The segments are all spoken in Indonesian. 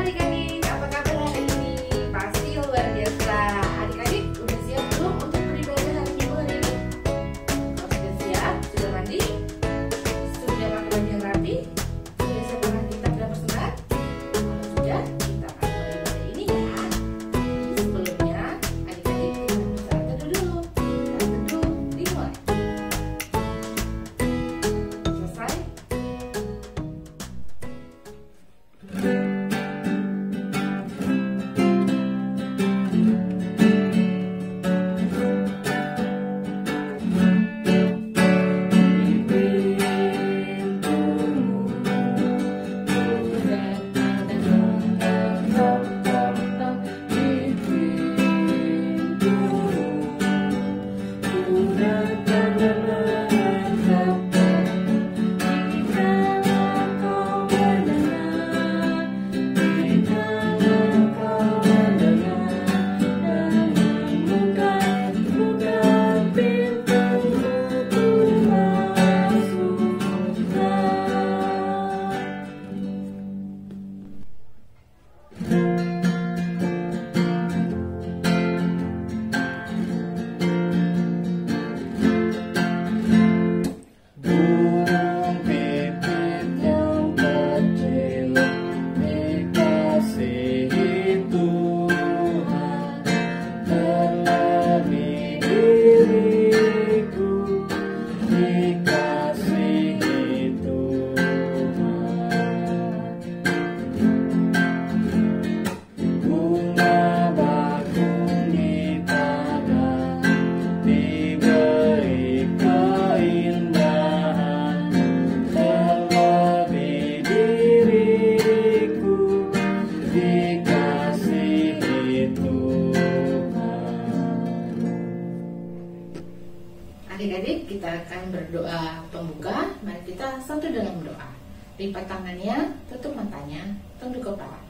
adik-adik, apa kabar hari ini? Pasti luar biasa. Adik-adik udah siap belum untuk beribadah hari Minggu hari ini? Kalau sudah siap, sudah mandi, sudah pakai baju yang rapi, sudah siap dengan kitab dan persembahan? Kalau sudah, kita akan mulai ibadah ini ya. Jadi sebelumnya, adik-adik kita bisa teduh dulu. Kita teduh, dimulai. Selesai? Adik-adik, kita akan berdoa pembuka. Mari kita satu dalam doa. Lipat tangannya, tutup matanya, tunduk kepala.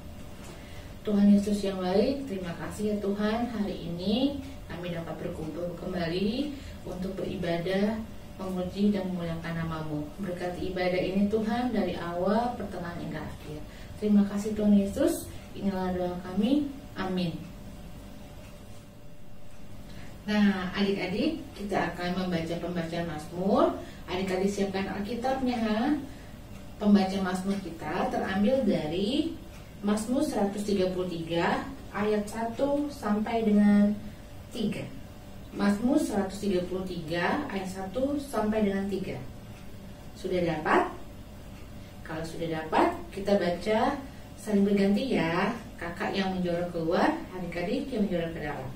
Tuhan Yesus yang baik, terima kasih ya Tuhan, hari ini kami dapat berkumpul kembali untuk beribadah, memuji dan memuliakan nama-Mu. Berkati ibadah ini Tuhan dari awal, pertengahan hingga akhir. Terima kasih Tuhan Yesus, inilah doa kami, amin. Nah, adik-adik, kita akan membaca pembacaan Mazmur. Adik-adik siapkan Alkitabnya. Pembacaan Mazmur kita terambil dari Mazmur 133 ayat 1 sampai dengan 3. Mazmur 133 ayat 1 sampai dengan 3. Sudah dapat? Kalau sudah dapat, kita baca saling berganti ya. Kakak yang menjorok keluar, adik-adik yang menjorok ke dalam.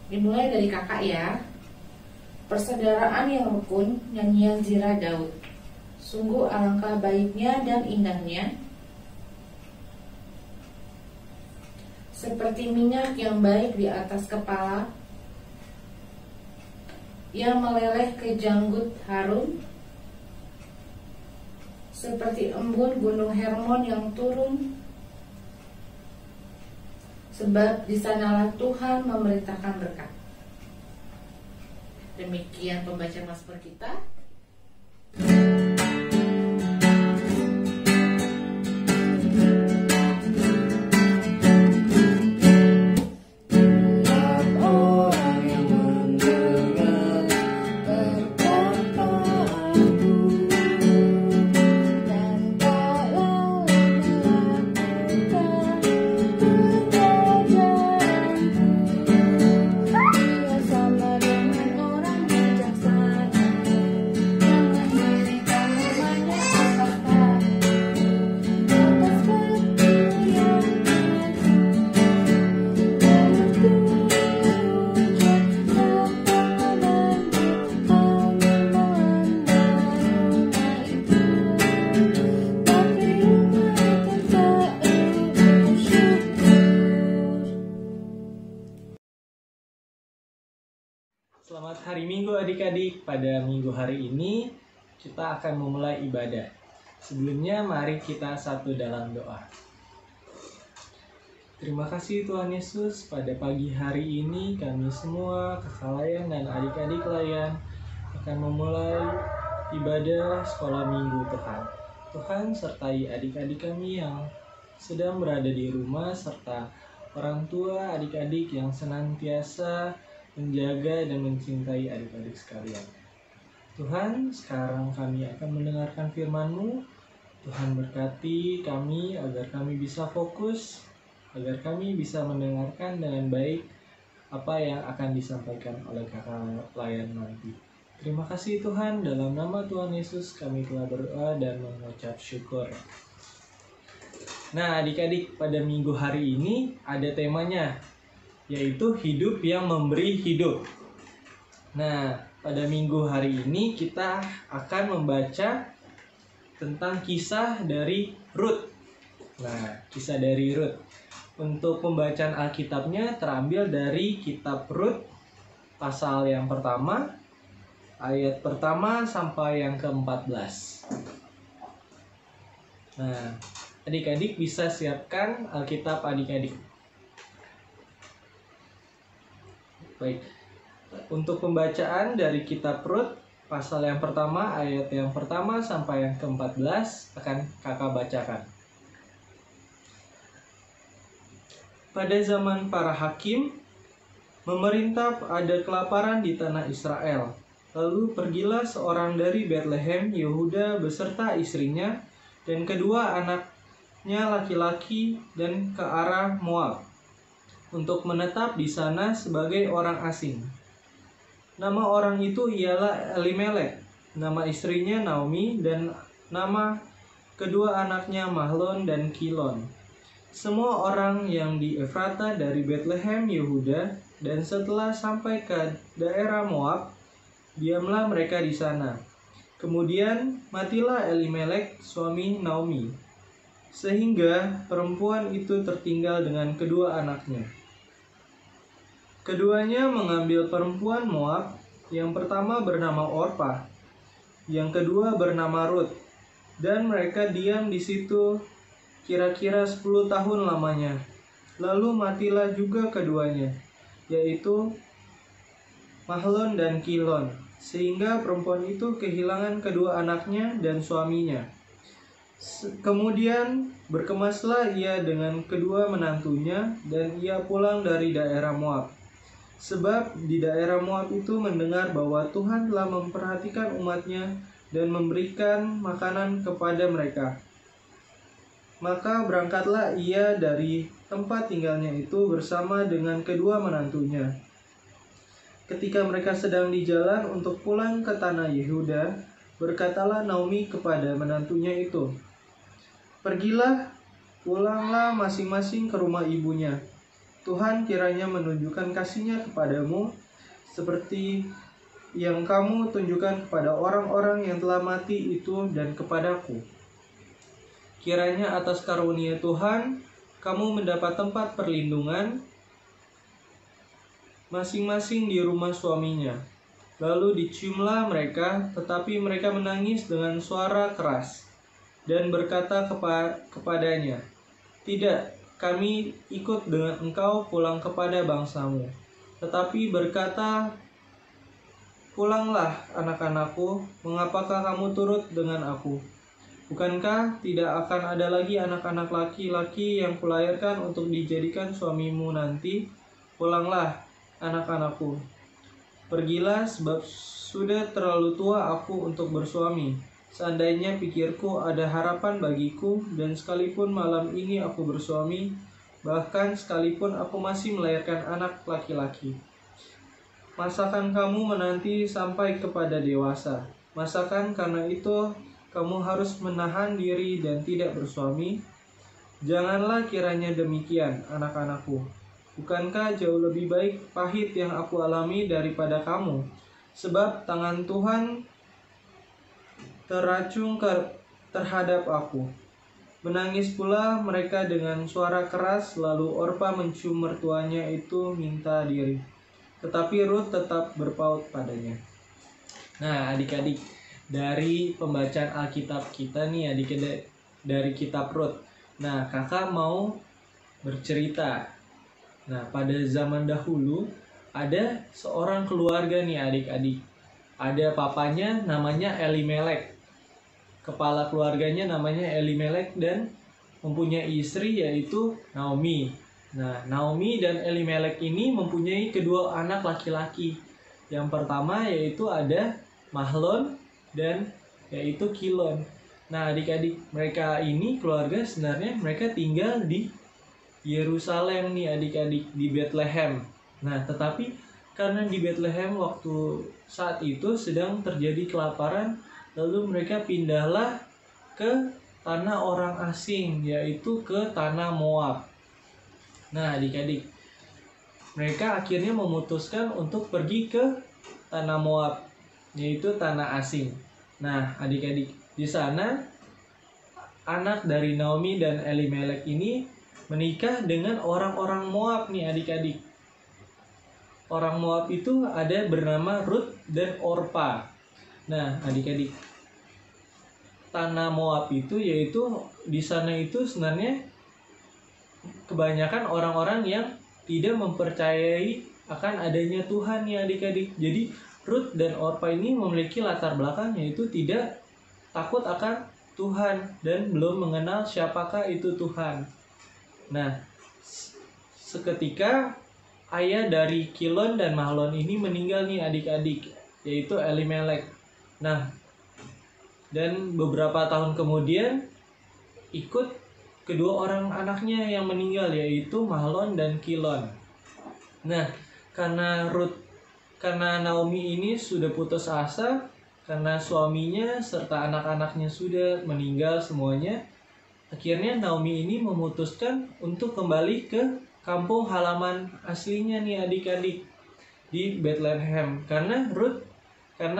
Dimulai dari kakak ya. Persaudaraan yang rukun, nyanyian zirah Daud. Sungguh alangkah baiknya dan indahnya, seperti minyak yang baik di atas kepala, yang meleleh ke janggut Harun, seperti embun gunung Hermon yang turun. Sebab di sanalah Tuhan memerintahkan berkat. Demikian pembacaan Mazmur kita. Selamat hari Minggu adik-adik. Pada minggu hari ini kita akan memulai ibadah. Sebelumnya mari kita satu dalam doa. Terima kasih Tuhan Yesus, pada pagi hari ini kami semua, kakak Layan dan adik-adik Layan akan memulai ibadah sekolah minggu Tuhan. Tuhan sertai adik-adik kami yang sedang berada di rumah, serta orang tua adik-adik yang senantiasa menjaga dan mencintai adik-adik sekalian. Tuhan, sekarang kami akan mendengarkan firman-Mu. Tuhan berkati kami agar kami bisa fokus, agar kami bisa mendengarkan dengan baik apa yang akan disampaikan oleh kakak pelayan nanti. Terima kasih Tuhan, dalam nama Tuhan Yesus kami telah berdoa dan mengucap syukur. Nah adik-adik, pada minggu hari ini ada temanya, yaitu hidup yang memberi hidup. Nah pada minggu hari ini kita akan membaca tentang kisah dari Rut. Nah kisah dari Rut. Untuk pembacaan Alkitabnya terambil dari kitab Rut pasal yang pertama, ayat pertama sampai yang ke-14. Nah, adik-adik bisa siapkan Alkitab adik-adik. Baik, untuk pembacaan dari kitab Rut pasal yang pertama, ayat yang pertama sampai yang ke-14 akan kakak bacakan. Pada zaman para hakim, memerintah ada kelaparan di tanah Israel. Lalu pergilah seorang dari Betlehem, Yehuda beserta istrinya dan kedua anaknya laki-laki dan ke arah Moab untuk menetap di sana sebagai orang asing. Nama orang itu ialah Elimelek, nama istrinya Naomi, dan nama kedua anaknya Mahlon dan Kilon. Semua orang yang di Efrata dari Betlehem Yehuda, dan setelah sampai ke daerah Moab, diamlah mereka di sana. Kemudian matilah Elimelek suami Naomi, sehingga perempuan itu tertinggal dengan kedua anaknya. Keduanya mengambil perempuan Moab, yang pertama bernama Orpa, yang kedua bernama Rut, dan mereka diam di situ kira-kira 10 tahun lamanya. Lalu matilah juga keduanya, yaitu Mahlon dan Kilon, sehingga perempuan itu kehilangan kedua anaknya dan suaminya. Kemudian berkemaslah ia dengan kedua menantunya, dan ia pulang dari daerah Moab. Sebab di daerah Moab itu mendengar bahwa Tuhan telah memperhatikan umatnya dan memberikan makanan kepada mereka. Maka berangkatlah ia dari tempat tinggalnya itu bersama dengan kedua menantunya. Ketika mereka sedang di jalan untuk pulang ke tanah Yehuda, berkatalah Naomi kepada menantunya itu, "Pergilah, pulanglah masing-masing ke rumah ibunya. Tuhan kiranya menunjukkan kasih-Nya kepadamu, seperti yang kamu tunjukkan kepada orang-orang yang telah mati itu dan kepadaku. Kiranya atas karunia Tuhan, kamu mendapat tempat perlindungan masing-masing di rumah suaminya." Lalu diciumlah mereka, tetapi mereka menangis dengan suara keras dan berkata kepadanya, "Tidak, kami ikut dengan engkau pulang kepada bangsamu." Tetapi berkata, "Pulanglah anak-anakku, mengapakah kamu turut dengan aku? Bukankah tidak akan ada lagi anak-anak laki-laki yang kulahirkan untuk dijadikan suamimu nanti? Pulanglah, anak-anakku. Pergilah, sebab sudah terlalu tua aku untuk bersuami. Seandainya pikirku ada harapan bagiku, dan sekalipun malam ini aku bersuami, bahkan sekalipun aku masih melahirkan anak laki-laki. Masakan kamu menanti sampai kepada dewasa? Masakan karena itu kamu harus menahan diri dan tidak bersuami? Janganlah kiranya demikian, anak-anakku. Bukankah jauh lebih baik pahit yang aku alami daripada kamu? Sebab tangan Tuhan teracung terhadap aku." Menangis pula mereka dengan suara keras, lalu Orpa mencium mertuanya itu minta diri. Tetapi Rut tetap berpaut padanya. Nah adik-adik, dari pembacaan Alkitab kita nih adik-adik, dari kitab Rut. Nah kakak mau bercerita. Nah pada zaman dahulu ada seorang keluarga nih adik-adik. Ada papanya namanya Elimelek, kepala keluarganya namanya Elimelek, dan mempunyai istri yaitu Naomi. Nah, Naomi dan Elimelek ini mempunyai kedua anak laki-laki. Yang pertama yaitu ada Mahlon dan yaitu Kilon. Nah, adik-adik, mereka ini keluarga sebenarnya mereka tinggal di Yerusalem nih adik-adik, di Bethlehem. Nah, tetapi karena di Bethlehem waktu saat itu sedang terjadi kelaparan, lalu mereka pindahlah ke tanah orang asing, yaitu ke tanah Moab. Nah, adik-adik, mereka akhirnya memutuskan untuk pergi ke tanah Moab, yaitu tanah asing. Nah, adik-adik, di sana anak dari Naomi dan Elimelek ini menikah dengan orang-orang Moab nih adik-adik. Orang Moab itu ada bernama Ruth dan Orpa. Nah, adik-adik, tanah Moab itu yaitu di sana itu sebenarnya kebanyakan orang-orang yang tidak mempercayai akan adanya Tuhan ya adik-adik. Jadi Ruth dan Orpa ini memiliki latar belakang yaitu tidak takut akan Tuhan dan belum mengenal siapakah itu Tuhan. Nah, seketika ayah dari Kilon dan Mahlon ini meninggal nih adik-adik, yaitu Elimelek. Nah, dan beberapa tahun kemudian ikut kedua orang anaknya yang meninggal, yaitu Mahlon dan Kilon. Nah, karena Naomi ini sudah putus asa karena suaminya serta anak-anaknya sudah meninggal semuanya, akhirnya Naomi ini memutuskan untuk kembali ke kampung halaman aslinya nih adik-adik, di Bethlehem. Karena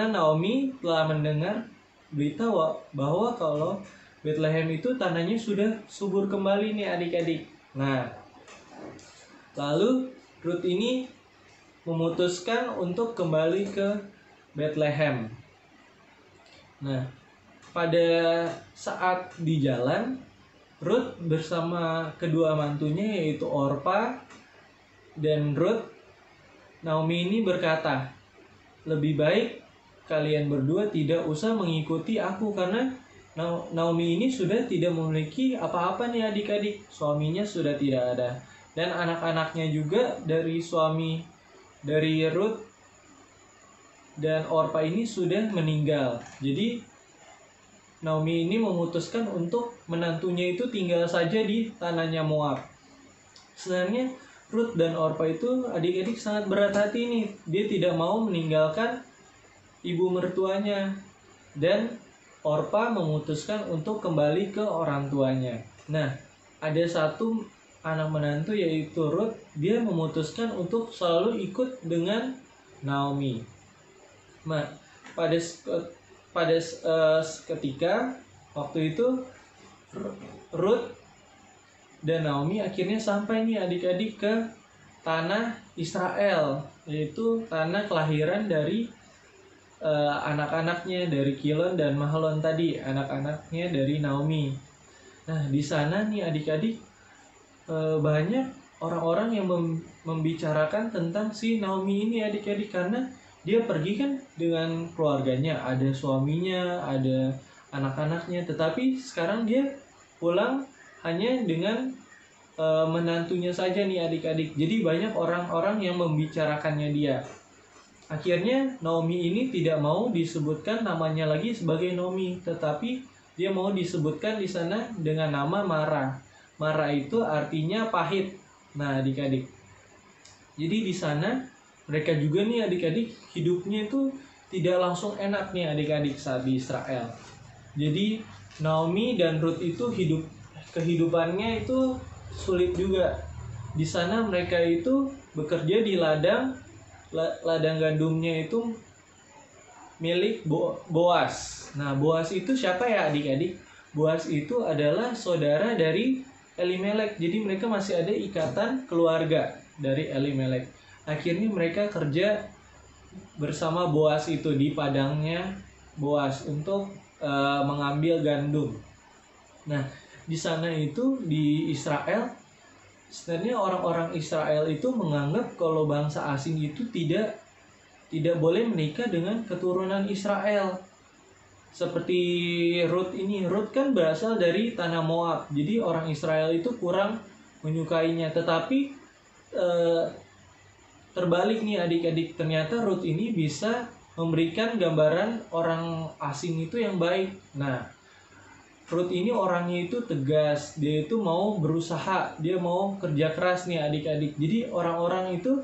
Naomi telah mendengar berita bahwa kalau Bethlehem itu tanahnya sudah subur kembali nih adik-adik. Nah, lalu Ruth ini memutuskan untuk kembali ke Bethlehem. Nah, pada saat di jalan, Ruth bersama kedua mantunya yaitu Orpa dan Ruth, Naomi ini berkata, "Lebih baik kalian berdua tidak usah mengikuti aku karena Naomi ini sudah tidak memiliki apa-apa nih adik-adik. Suaminya sudah tidak ada. Dan anak-anaknya juga dari Ruth dan Orpa ini sudah meninggal. Jadi Naomi ini memutuskan untuk menantunya itu tinggal saja di tanahnya Moab." Sebenarnya Ruth dan Orpa itu adik-adik sangat berat hati nih. Dia tidak mau meninggalkan ibu mertuanya. Dan Orpa memutuskan untuk kembali ke orang tuanya. Nah, ada satu anak menantu yaitu Ruth. Dia memutuskan untuk selalu ikut dengan Naomi. Nah, pada ketika waktu itu Ruth dan Naomi akhirnya sampai nih adik-adik ke tanah Israel, yaitu tanah kelahiran dari anak-anaknya dari Kilon dan Mahlon tadi, anak-anaknya dari Naomi. Nah, di sana nih adik-adik banyak orang-orang yang membicarakan tentang si Naomi ini adik-adik, karena dia pergi kan dengan keluarganya, ada suaminya, ada anak-anaknya, tetapi sekarang dia pulang hanya dengan menantunya saja nih adik-adik. Jadi banyak orang-orang yang membicarakannya dia. Akhirnya Naomi ini tidak mau disebutkan namanya lagi sebagai Naomi, tetapi dia mau disebutkan di sana dengan nama Mara. Mara itu artinya pahit. Nah, adik-adik, jadi di sana mereka juga nih adik-adik hidupnya itu tidak langsung enak nih adik-adik saat di Israel. Jadi Naomi dan Ruth itu kehidupannya itu sulit juga. Di sana mereka itu bekerja di ladang gandumnya itu milik Boas. Nah, Boas itu siapa ya adik-adik? Boas itu adalah saudara dari Elimelek. Jadi mereka masih ada ikatan keluarga dari Elimelek. Akhirnya mereka kerja bersama Boas itu di padangnya Boas untuk mengambil gandum. Nah, di sana itu di Israel, sebenarnya orang-orang Israel itu menganggap kalau bangsa asing itu tidak boleh menikah dengan keturunan Israel. seperti Rut ini. Rut kan berasal dari tanah Moab. Jadi orang Israel itu kurang menyukainya. Tetapi terbalik nih adik-adik, ternyata Rut ini bisa memberikan gambaran orang asing itu yang baik. Nah, Rut ini orangnya itu tegas, dia itu mau berusaha, dia mau kerja keras nih adik-adik. Jadi orang-orang itu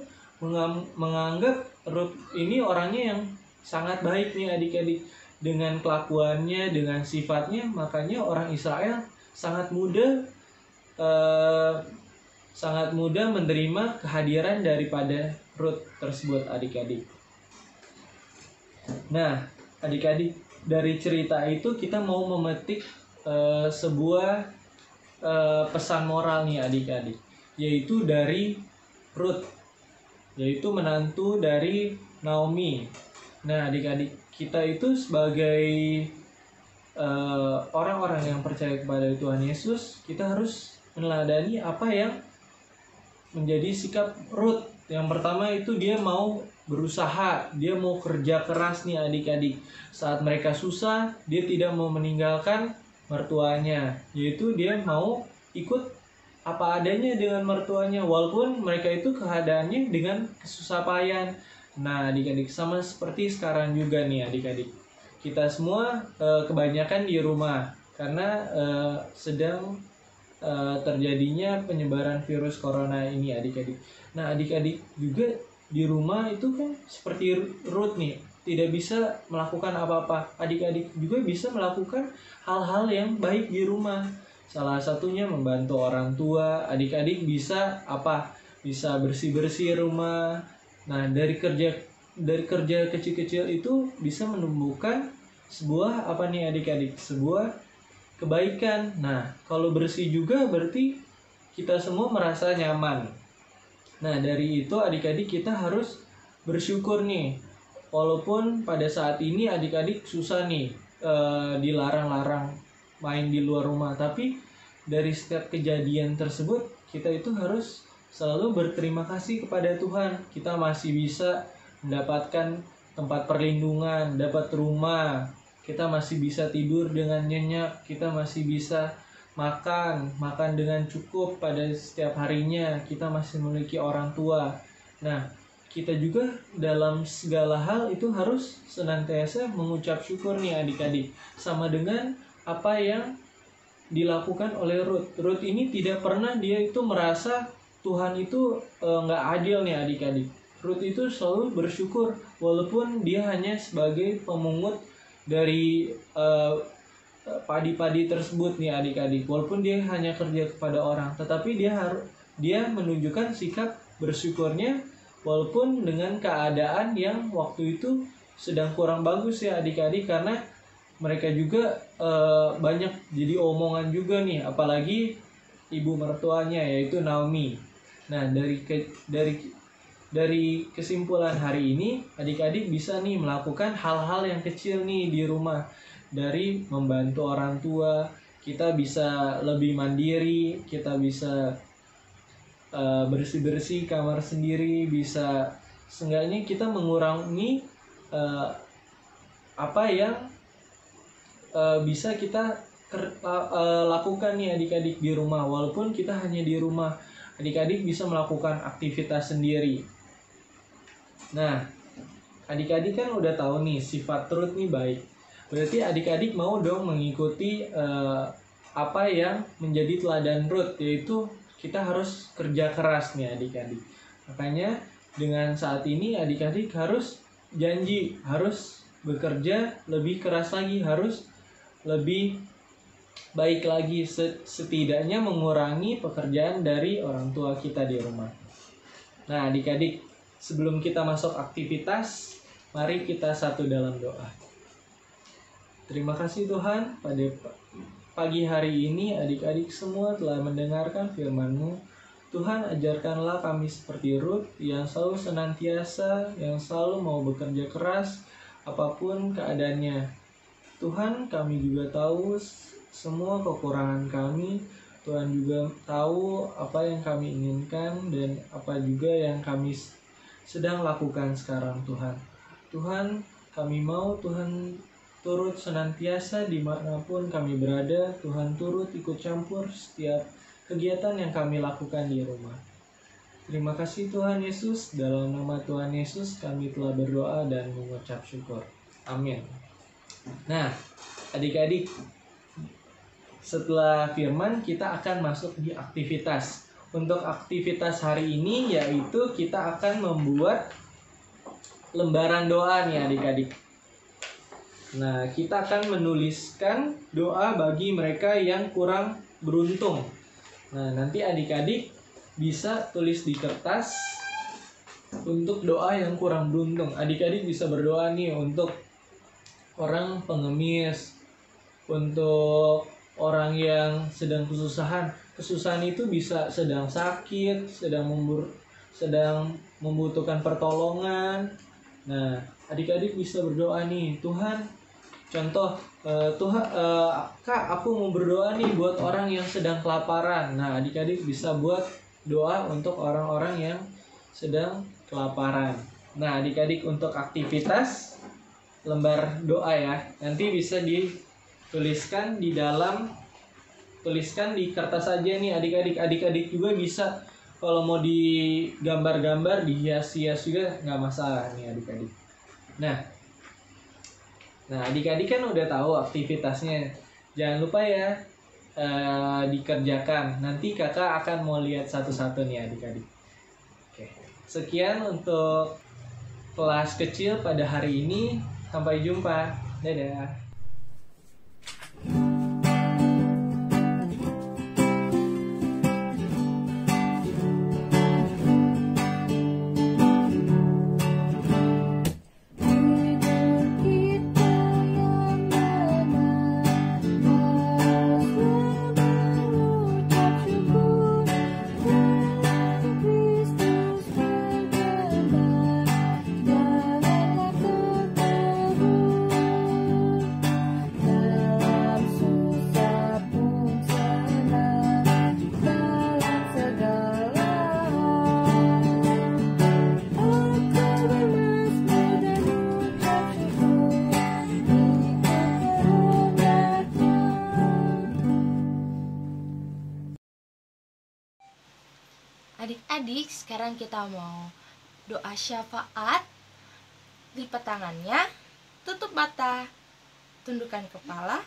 menganggap Rut ini orangnya yang sangat baik nih adik-adik. Dengan kelakuannya, dengan sifatnya, makanya orang Israel sangat mudah menerima kehadiran daripada Rut tersebut adik-adik. Nah, adik-adik, dari cerita itu kita mau memetik sebuah pesan moral nih adik-adik, yaitu dari Rut, yaitu menantu dari Naomi. Nah, adik-adik, kita itu sebagai orang-orang yang percaya kepada Tuhan Yesus, kita harus meneladani apa yang menjadi sikap Rut. Yang pertama itu dia mau berusaha, dia mau kerja keras nih adik-adik. Saat mereka susah, dia tidak mau meninggalkan mertuanya, yaitu dia mau ikut apa adanya dengan mertuanya, walaupun mereka itu keadaannya dengan kesusah payah. Nah, adik-adik, sama seperti sekarang juga nih adik-adik. Kita semua kebanyakan di rumah karena sedang terjadinya penyebaran virus corona ini adik-adik. Nah, adik-adik juga di rumah itu kan seperti Ruth nih, tidak bisa melakukan apa-apa. Adik-adik juga bisa melakukan hal-hal yang baik di rumah. Salah satunya membantu orang tua. Adik-adik bisa apa? Bisa bersih-bersih rumah. Nah, dari kerja kecil-kecil itu bisa menumbuhkan sebuah apa nih adik-adik? Sebuah kebaikan. Nah, kalau bersih juga berarti kita semua merasa nyaman. Nah, dari itu adik-adik kita harus bersyukur nih. Walaupun pada saat ini adik-adik susah nih, dilarang-larang main di luar rumah, tapi dari setiap kejadian tersebut kita itu harus selalu berterima kasih kepada Tuhan. Kita masih bisa mendapatkan tempat perlindungan, dapat rumah, kita masih bisa tidur dengan nyenyak, kita masih bisa makan dengan cukup pada setiap harinya, kita masih memiliki orang tua. Nah, kita juga dalam segala hal itu harus senantiasa mengucap syukur nih adik-adik. Sama dengan apa yang dilakukan oleh Ruth. Ruth ini tidak pernah dia itu merasa Tuhan itu nggak adil nih adik-adik. Ruth itu selalu bersyukur walaupun dia hanya sebagai pemungut dari padi-padi tersebut nih adik-adik. Walaupun dia hanya kerja kepada orang, tetapi dia menunjukkan sikap bersyukurnya walaupun dengan keadaan yang waktu itu sedang kurang bagus ya adik-adik, karena mereka juga banyak jadi omongan juga nih, apalagi ibu mertuanya yaitu Naomi. Nah, dari kesimpulan hari ini, adik-adik bisa nih melakukan hal-hal yang kecil nih di rumah. Dari membantu orang tua, kita bisa lebih mandiri, kita bisa bersih-bersih kamar sendiri, bisa seenggaknya kita mengurangi apa yang bisa kita lakukan nih adik-adik di rumah. Walaupun kita hanya di rumah, adik-adik bisa melakukan aktivitas sendiri. Nah, adik-adik kan udah tahu nih sifat Ruth nih baik. Berarti adik-adik mau dong mengikuti apa yang menjadi teladan Ruth, yaitu kita harus kerja keras nih adik-adik. Makanya dengan saat ini adik-adik harus janji, harus bekerja lebih keras lagi, harus lebih baik lagi, setidaknya mengurangi pekerjaan dari orang tua kita di rumah. Nah adik-adik, sebelum kita masuk aktivitas, mari kita satu dalam doa. Terima kasih Tuhan, pada pagi hari ini adik-adik semua telah mendengarkan firman-Mu. Tuhan, ajarkanlah kami seperti Ruth yang selalu senantiasa, yang selalu mau bekerja keras apapun keadaannya. Tuhan, kami juga tahu semua kekurangan kami. Tuhan juga tahu apa yang kami inginkan dan apa juga yang kami sedang lakukan sekarang Tuhan. Tuhan, kami mau Tuhan turut senantiasa dimanapun kami berada. Tuhan turut ikut campur setiap kegiatan yang kami lakukan di rumah. Terima kasih Tuhan Yesus, dalam nama Tuhan Yesus kami telah berdoa dan mengucap syukur. Amin. Nah, adik-adik, setelah firman kita akan masuk di aktivitas. Untuk aktivitas hari ini yaitu kita akan membuat lembaran doa nih adik-adik. Nah, kita akan menuliskan doa bagi mereka yang kurang beruntung. Nah, nanti adik-adik bisa tulis di kertas untuk doa yang kurang beruntung. Adik-adik bisa berdoa nih untuk orang pengemis, untuk orang yang sedang kesusahan. Kesusahan itu bisa sedang sakit, sedang membutuhkan pertolongan. Nah, adik-adik bisa berdoa nih, Tuhan, contoh, Tuhan, Kak, aku mau berdoa nih buat orang yang sedang kelaparan. Nah, adik-adik bisa buat doa untuk orang-orang yang sedang kelaparan. Nah, adik-adik untuk aktivitas lembar doa ya, nanti bisa dituliskan di dalam, tuliskan di kertas aja nih adik-adik. Adik-adik juga bisa kalau mau digambar-gambar, dihias-hias juga nggak masalah nih adik-adik. Nah adik-adik kan udah tahu aktivitasnya. Jangan lupa ya dikerjakan. Nanti kakak akan mau lihat satu-satu nih adik-adik. Oke. Sekian untuk kelas kecil pada hari ini. Sampai jumpa. Dadah. Adik-adik, sekarang kita mau doa syafaat. Lipat tangannya, tutup mata, tundukkan kepala.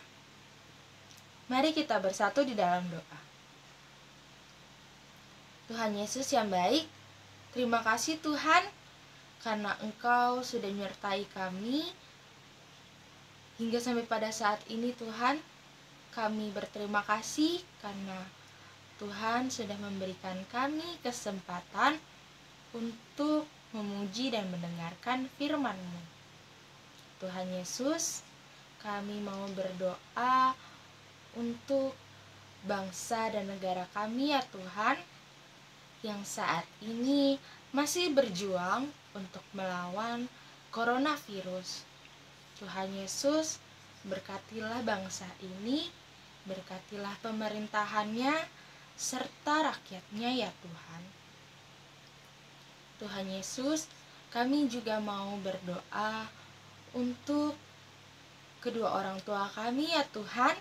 Mari kita bersatu di dalam doa. Tuhan Yesus yang baik, terima kasih Tuhan, karena Engkau sudah menyertai kami hingga sampai pada saat ini Tuhan. Kami berterima kasih karena Tuhan sudah memberikan kami kesempatan untuk memuji dan mendengarkan firman-Mu. Tuhan Yesus, kami mau berdoa untuk bangsa dan negara kami ya Tuhan, yang saat ini masih berjuang untuk melawan coronavirus. Tuhan Yesus, berkatilah bangsa ini, berkatilah pemerintahannya, serta rakyatnya ya Tuhan. Tuhan Yesus, kami juga mau berdoa untuk kedua orang tua kami ya Tuhan.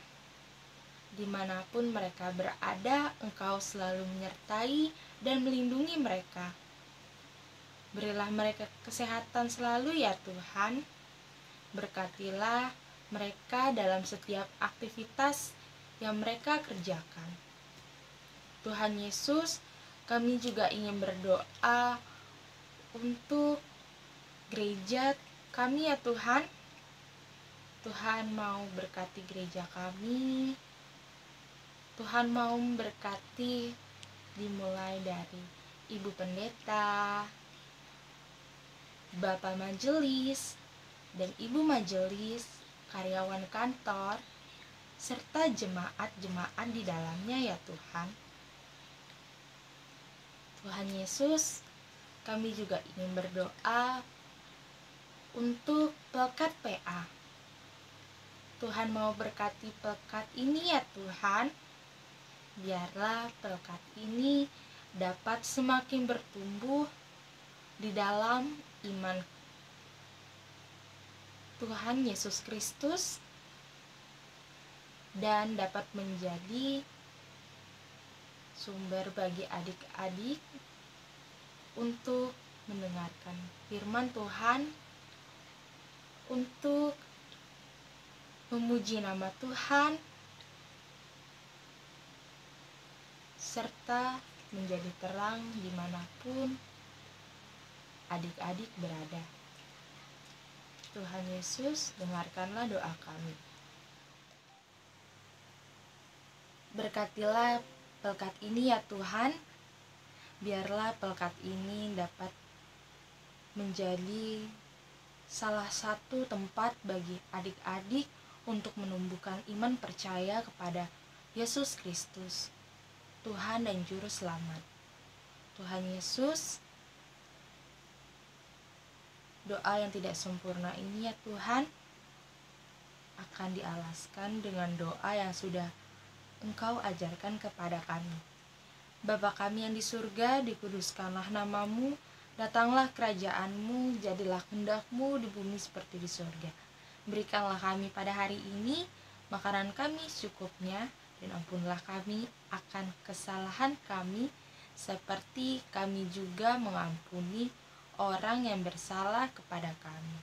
Dimanapun mereka berada, Engkau selalu menyertai dan melindungi mereka. Berilah mereka kesehatan selalu ya Tuhan. Berkatilah mereka dalam setiap aktivitas yang mereka kerjakan. Tuhan Yesus, kami juga ingin berdoa untuk gereja kami ya Tuhan. Tuhan mau berkati gereja kami. Tuhan mau memberkati dimulai dari Ibu Pendeta, Bapak Majelis, dan Ibu Majelis, karyawan kantor, serta jemaat-jemaat di dalamnya ya Tuhan. Tuhan Yesus, kami juga ingin berdoa untuk Pelkat PA. Tuhan mau berkati Pelkat ini ya Tuhan. Biarlah Pelkat ini dapat semakin bertumbuh di dalam iman Tuhan Yesus Kristus dan dapat menjadi sumber bagi adik-adik untuk mendengarkan firman Tuhan, untuk memuji nama Tuhan, serta menjadi terang dimanapun adik-adik berada. Tuhan Yesus, dengarkanlah doa kami. Berkatilah pelkat ini ya Tuhan, biarlah pelkat ini dapat menjadi salah satu tempat bagi adik-adik untuk menumbuhkan iman percaya kepada Yesus Kristus, Tuhan dan Juru Selamat. Tuhan Yesus, doa yang tidak sempurna ini ya Tuhan akan dialaskan dengan doa yang sudah Engkau ajarkan kepada kami. Bapa kami yang di surga, dikuduskanlah namamu, datanglah kerajaan-Mu, jadilah kehendak-Mu di bumi seperti di surga. Berikanlah kami pada hari ini makanan kami secukupnya, dan ampunlah kami akan kesalahan kami, seperti kami juga mengampuni orang yang bersalah kepada kami.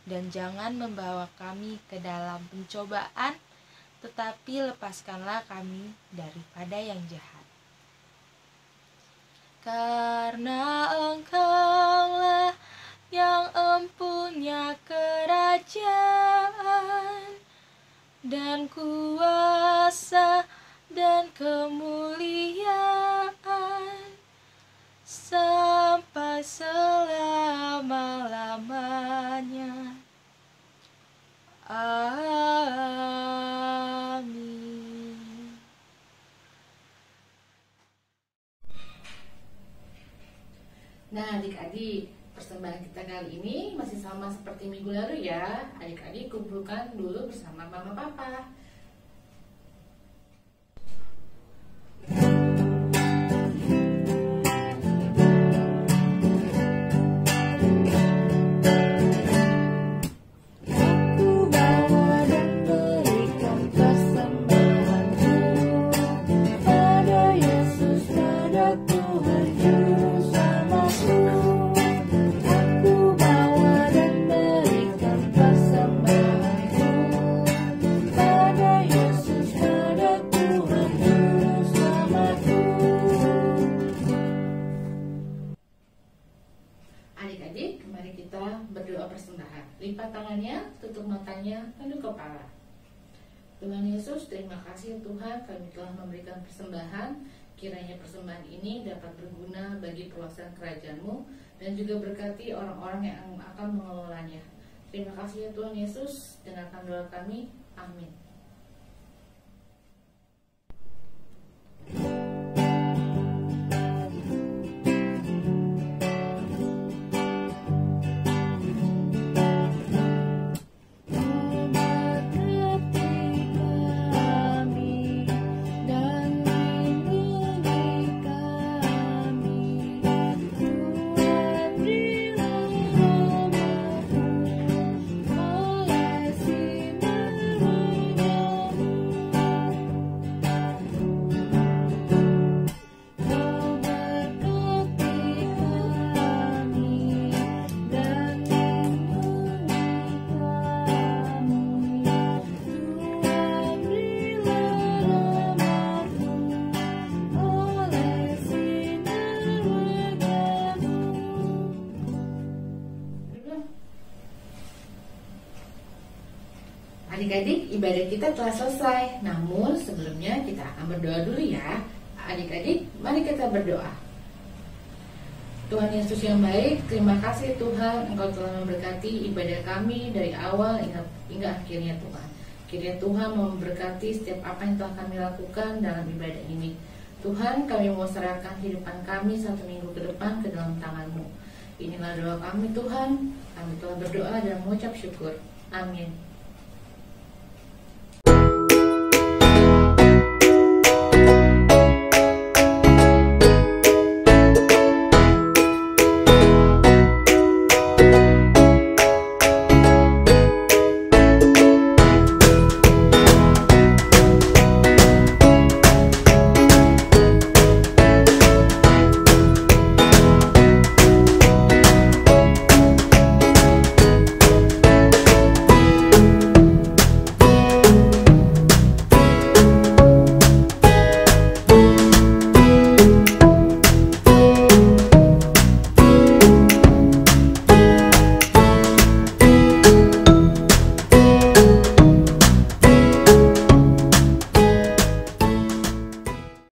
Dan jangan membawa kami ke dalam pencobaan, tetapi lepaskanlah kami daripada yang jahat. Karena Engkaulah yang empunya kerajaan dan kuasa dan kemuliaan sampai selama-lamanya. Amin. Nah adik-adik, persembahan kita kali ini masih sama seperti minggu lalu ya. Adik-adik kumpulkan dulu bersama mama papa. Adik-adik, mari kita berdoa persembahan. Lipat tangannya, tutup matanya, tunduk kepala. Tuhan Yesus, terima kasih Tuhan, kami telah memberikan persembahan. Kiranya persembahan ini dapat berguna bagi perluasan kerajaan-Mu dan juga berkati orang-orang yang akan mengelolanya. Terima kasih ya Tuhan Yesus, dengarkan doa kami. Amin. Adik-adik, ibadah kita telah selesai. Namun sebelumnya kita akan berdoa dulu ya. Adik-adik, mari kita berdoa. Tuhan Yesus yang baik, terima kasih Tuhan, Engkau telah memberkati ibadah kami dari awal hingga akhirnya Tuhan. Kiranya Tuhan memberkati setiap apa yang telah kami lakukan dalam ibadah ini. Tuhan, kami mau serahkan kehidupan kami 1 minggu ke depan ke dalam tangan-Mu. Inilah doa kami Tuhan, kami telah berdoa dan mengucap syukur. Amin.